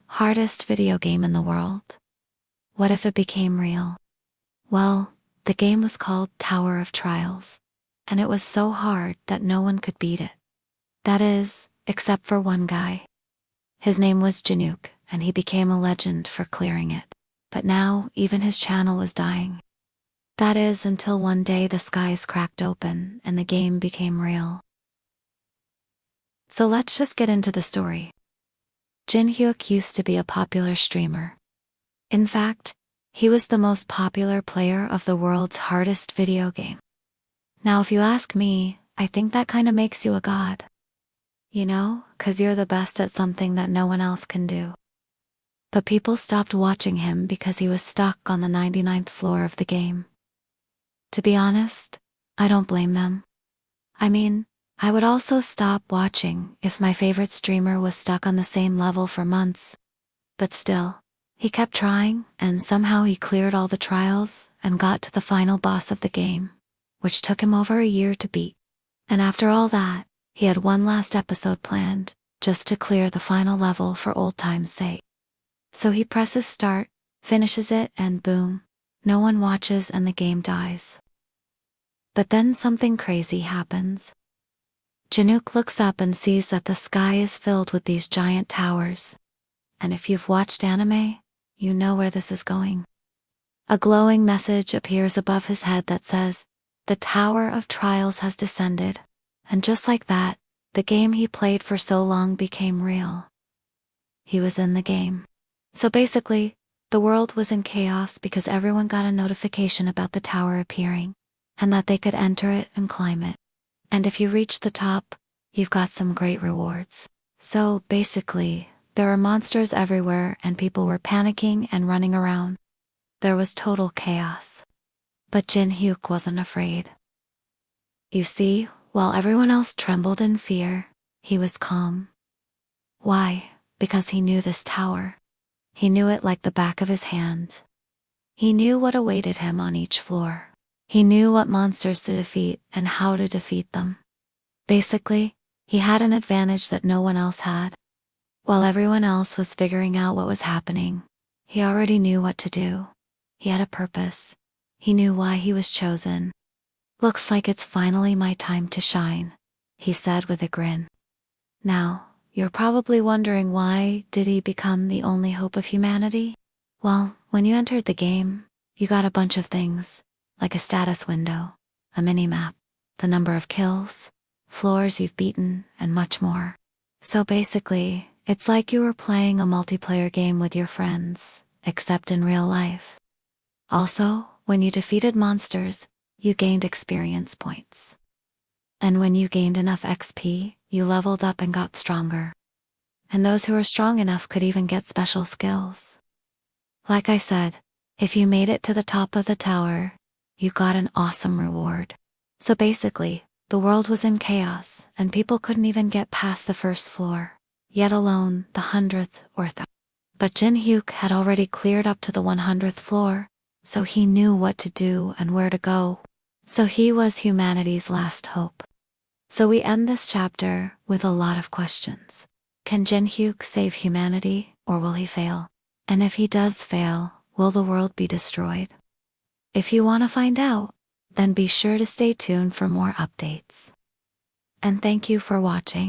hardest video game in the world. What if it became real? Well, the game was called Tower of Trials, and it was so hard that no one could beat it. That is, except for one guy. His name was Janook, and he became a legend for clearing it. But now, even his channel was dying. That is, until one day the skies cracked open and the game became real. So let's just get into the story. Jin-hyuk used to be a popular streamer. In fact, he was the most popular player of the world's hardest video game. Now if you ask me, I think that kinda makes you a god. You know, 'cause you're the best at something that no one else can do. But people stopped watching him because he was stuck on the 99th floor of the game. To be honest, I don't blame them. I mean, I would also stop watching if my favorite streamer was stuck on the same level for months. But still, he kept trying, and somehow he cleared all the trials and got to the final boss of the game, which took him over a year to beat. And after all that, he had one last episode planned, just to clear the final level for old time's sake. So he presses start, finishes it, and boom, no one watches and the game dies. But then something crazy happens. Janook looks up and sees that the sky is filled with these giant towers. And if you've watched anime, you know where this is going. A glowing message appears above his head that says, "The Tower of Trials has descended." And just like that, the game he played for so long became real. He was in the game. So basically, the world was in chaos because everyone got a notification about the tower appearing, and that they could enter it and climb it. And if you reach the top, you've got some great rewards. So basically, there were monsters everywhere and people were panicking and running around. There was total chaos. But Jin-hyuk wasn't afraid. You see, while everyone else trembled in fear, he was calm. Why? Because he knew this tower. He knew it like the back of his hand. He knew what awaited him on each floor. He knew what monsters to defeat and how to defeat them. Basically, he had an advantage that no one else had. While everyone else was figuring out what was happening, he already knew what to do. He had a purpose. He knew why he was chosen. "Looks like it's finally my time to shine," he said with a grin. Now, you're probably wondering, why did he become the only hope of humanity? Well, when you entered the game, you got a bunch of things, like a status window, a mini-map, the number of kills, floors you've beaten, and much more. So basically, it's like you were playing a multiplayer game with your friends, except in real life. Also, when you defeated monsters, you gained experience points. And when you gained enough XP, you leveled up and got stronger. And those who were strong enough could even get special skills. Like I said, if you made it to the top of the tower, you got an awesome reward. So basically, the world was in chaos, and people couldn't even get past the first floor, yet alone the 100th or 1000th. But Jin-hyuk had already cleared up to the 100th floor, so he knew what to do and where to go. So he was humanity's last hope. So we end this chapter with a lot of questions. Can Jin-hyuk save humanity, or will he fail? And if he does fail, will the world be destroyed? If you want to find out, then be sure to stay tuned for more updates. And thank you for watching.